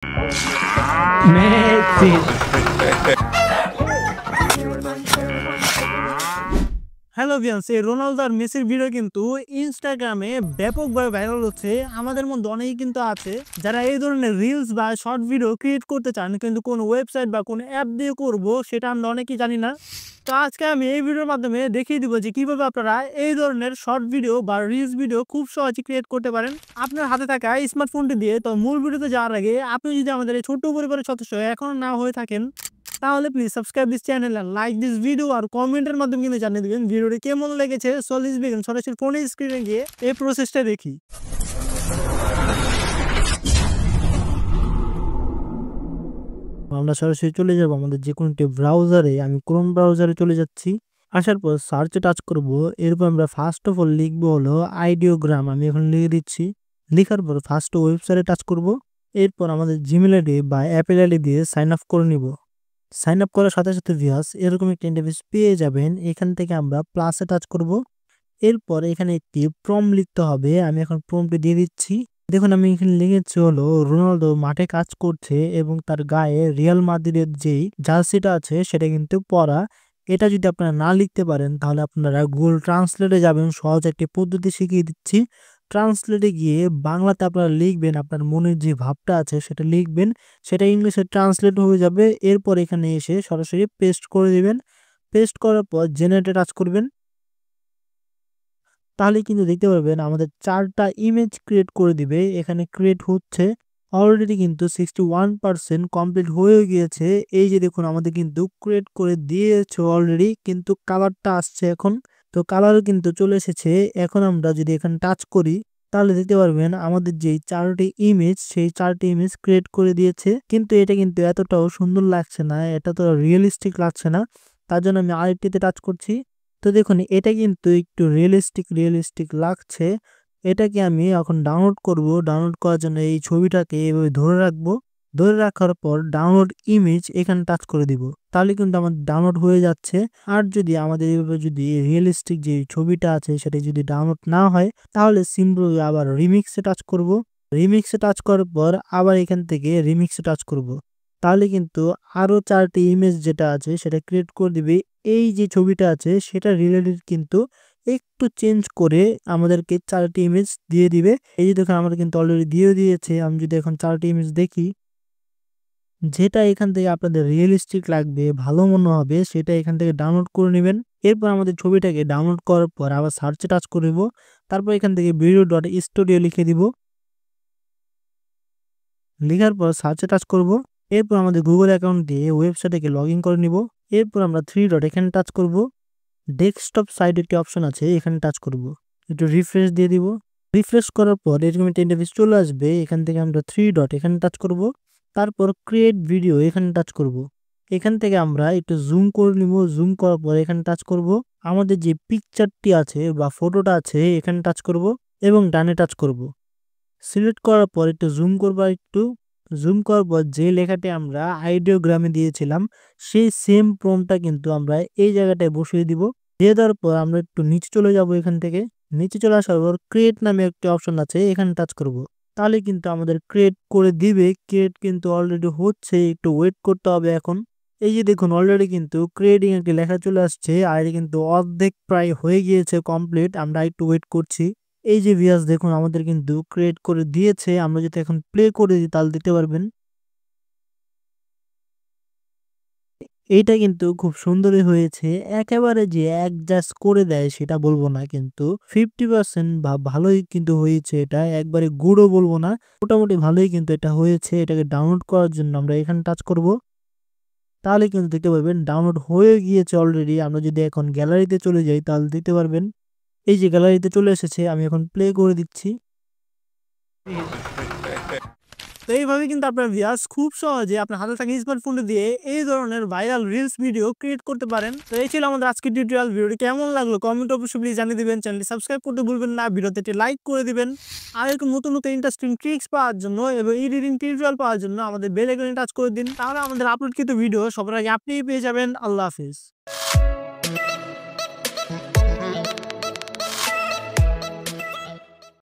Messi. Hello viewers, এই Ronaldo আর মেসির video কিন্তু ইনস্টাগ্রামে ব্যাপকভাবে ভাইরাল হচ্ছে। আমাদের মধ্যে অনেকেই কিন্তু আছে যারা এই ধরনের রিলস বা শর্ট ভিডিও ক্রিয়েট করতে চান, কিন্তু কোন ওয়েবসাইট বা কোন অ্যাপ দিয়ে করব সেটা আমরা অনেকেই জানি না। তো আজকে আমি এই ভিডিওর মাধ্যমে দেখিয়ে দিব যে কিভাবে আপনারা এই ধরনের শর্ট ভিডিও বা রিলস ভিডিও খুব সহজে ক্রিয়েট করতে পারেন আপনার হাতে থাকা স্মার্টফোনটি দিয়ে। তো মূল ভিডিওতে যাওয়ার আগে আপনি যদি আমাদের এই ছোট্ট পরিবারের সদস্য এখনো না হয়ে থাকেন, তাহলে please subscribe this channel and like this video, আর কমেন্টের মাধ্যমে কিন্তু জানিয়ে দিবেন ভিডিওটি কেমন লেগেছে। So let's begin. সরাসরি ফোনের স্ক্রিনে গিয়ে এই প্রসেসটা দেখি। আমরা সরাসরি চলে যাব আমাদের যে কোনো একটি ব্রাউজারে। আমি ক্রোম ব্রাউজারে চলে যাচ্ছি। আসার পর সার্চে টাচ করব। এরপর আমরা ফার্স্ট অফ অল লিখবো হলো আইডিওগ্রাম। আমি এখন লিখে দিচ্ছি। লেখার পর ফার্স্ট ওয়েবসাইটে টাচ করব। এরপর আমাদের জিমেল আইডি বা অ্যাপেল আইডি দিয়ে সাইন আপ করে নিব। সাইন আপ করার সাথে সাথে ভিউয়ার্স এরকম একটা ইন্টারফেস পেয়ে যাবেন। এখান থেকে আমরা প্লাসে টাচ করব। এরপর এখানে একটি প্রম্পট লিখতে হবে। আমি এখন প্রম্পটে দিয়ে দিচ্ছি। দেখুন আমি এখানে লিখেছি হলো রোনালদো মাঠে কাজ করছে এবং তার গায়ে রিয়াল মাদ্রিদের যেই জার্সিটা আছে সেটা কিন্তু পরা। এটা যদি আপনারা না লিখতে পারেন তাহলে আপনারা গুগল ট্রান্সলেটে যাবেন। সহজ একটি পদ্ধতি শিখিয়ে দিচ্ছি। ট্রান্সলেটে গিয়ে বাংলাতে আপনারা লিখবেন, আপনার মনের যে ভাবটা আছে সেটা লিখবেন, সেটা ইংলিশে ট্রান্সলেট হয়ে যাবে। এরপর এখানে এসে সরাসরি পেস্ট করে দিবেন। পেস্ট করার পর জেনারেটে টাচ করবেন। তাহলে কিন্তু দেখতে পারবেন আমাদের 4টা ইমেজ ক্রিয়েট করে দিবে। এখানে ক্রিয়েট হচ্ছে অলরেডি, কিন্তু 61% কমপ্লিট হয়ে গিয়েছে। এই যে দেখুন আমাদের কিন্তু ক্রিয়েট করে দিয়েছে অলরেডি, কিন্তু কালারটা আসছে এখন। তো কালার কিন্তু চলে এসেছে। এখন আমরা যদি এখানে টাচ করি তাহলে দেখতে পারবেন আমাদের যেই 4টি ইমেজ, সেই 4টি ইমেজ ক্রিয়েট করে দিয়েছে। কিন্তু এটা কিন্তু এতটাও সুন্দর লাগছে না, এটা তো রিয়েলিস্টিক লাগছে না। তার জন্য আমি আরেকটিতে টাচ করছি। তো দেখুন এটা কিন্তু একটু রিয়েলিস্টিক লাগছে। এটাকে আমি এখন ডাউনলোড করব। ডাউনলোড করার জন্য এই ছবিটাকে এভাবে ধরে রাখবো। ধরে রাখার পর ডাউনলোড ইমেজ এখানে টাচ করে দিব। তাহলে কিন্তু আমাদের ডাউনলোড হয়ে যাচ্ছে। আর যদি আমাদের এইভাবে যদি রিয়েলিস্টিক যে ছবিটা আছে সেটা যদি ডাউনলোড না হয় তাহলে সিম্পলি আবার রিমিক্সে টাচ করব। রিমিক্সে টাচ করার পর আবার এখান থেকে রিমিক্সে টাচ করব। তাহলে কিন্তু আরো 4টি ইমেজ যেটা আছে সেটা ক্রিয়েট করে দিবে। এই যে ছবিটা আছে সেটা রিলেটেড কিন্তু একটু চেঞ্জ করে আমাদেরকে 4টি ইমেজ দিয়ে দিবে। এই যে দেখুন আমাদের কিন্তু অলরেডি দিয়ে দিয়েছে। আমি যদি এখন 4টি ইমেজ দেখি, যেটা এখান থেকে আপনাদের রিয়েলিস্টিক লাগবে, ভালো মনে হবে, সেটা এখান থেকে ডাউনলোড করে নেবেন। এরপর আমাদের ছবিটাকে ডাউনলোড করার পর আবার সার্চে টাচ করব। তারপর এখান থেকে video.studio লিখে দিব। লেখার পর সার্চে টাচ করব। এরপর আমাদের গুগল অ্যাকাউন্ট দিয়ে ওয়েবসাইটে লগ ইন করে নিব। এরপর আমরা 3 ডট এখানে টাচ করব। ডেস্কটপ সাইড একটি অপশন আছে, এখানে টাচ করব। একটু রিফ্রেশ দিয়ে দিব। রিফ্রেশ করার পর এরকম একটা ইন্টারফেস চলে আসবে। এখান থেকে আমরা 3 ডট এখানে টাচ করব। তারপর ক্রিয়েট ভিডিও এখানে টাচ করব। এখান থেকে আমরা একটু জুম করে নিব। জুম করার পর এখানে টাচ করব। আমাদের যে পিকচারটি আছে বা ফটোটা আছে এখানে টাচ করব এবং ডানে টাচ করব। সিলেক্ট করার পর একটু জুম করব। একটু জুম করার পর যে লেখাটি আমরা আইডিওগ্রামে দিয়েছিলাম সেই সেম প্রম্পটটা কিন্তু আমরা এই জায়গাটায় বসিয়ে দিব। দিয়ে দেওয়ার পর আমরা একটু নিচে চলে যাব। এখান থেকে নিচে চলে আসার পর ক্রিয়েট নামে একটি অপশন আছে, এখানে টাচ করব। তাহলে কিন্তু আমাদের ক্রিয়েট করে দিবে। ক্রিয়েট কিন্তু অলরেডি হচ্ছে, একটু ওয়েট করতে হবে এখন। এই যে দেখুন অলরেডি কিন্তু ক্রিয়েটিং একটি লেখা চলে আসছে, আর এটা কিন্তু অর্ধেক প্রায় হয়ে গিয়েছে কমপ্লিট। আমরা একটু ওয়েট করছি। এই যে ভিউয়ার্স দেখুন আমাদের কিন্তু ক্রিয়েট করে দিয়েছে। আমরা যদি এখন প্লে করে দিই তাহলে দিতে পারবেন। এইটা কিন্তু খুব সুন্দরই হয়েছে। একেবারে যে অ্যাডজাস্ট করে দেয় সেটা বলবো না, কিন্তু 50% বা ভালোই কিন্তু হয়েছে। এটা একবারে গুঁড়ো বলবো না, মোটামুটি ভালোই কিন্তু এটা হয়েছে। এটাকে ডাউনলোড করার জন্য আমরা এখানে টাচ করব। তাহলে কিন্তু দেখতে পারবেন ডাউনলোড হয়ে গিয়েছে অলরেডি। আমরা যদি এখন গ্যালারিতে চলে যাই তাহলে দিতে পারবেন। এই যে গ্যালারিতে চলে এসেছে, আমি এখন প্লে করে দিচ্ছি। তো এইভাবে কিন্তু আপনার ভিউয়ার্স খুব সহজে আপনার হাতে থাকা স্মার্টফোন দিয়ে এই ধরনের ভাইরাল রিলস ভিডিও ক্রিয়েট করতে পারেন। তো এই ছিল আমাদের আজকের টিউটোরিয়াল। ভিডিওটি কেমন লাগলো কমেন্ট অবশ্যই প্লিজ জানিয়ে দিবেন। চ্যানেলটি সাবস্ক্রাইব করতে ভুলবেন না, ভিডিওতে একটি লাইক করে দিবেন। আর এরকম নতুন ইন্টারেস্টিং ট্রিক্স পাওয়ার জন্য এবং এডিটিং টিউটোরিয়াল পাওয়ার জন্য আমাদের বেল আইকনে টাচ করে দিন। তাহলে আমাদের আপলোডকৃত ভিডিও সবার আগে আপনিই পেয়ে যাবেন। আল্লাহ হাফিজ।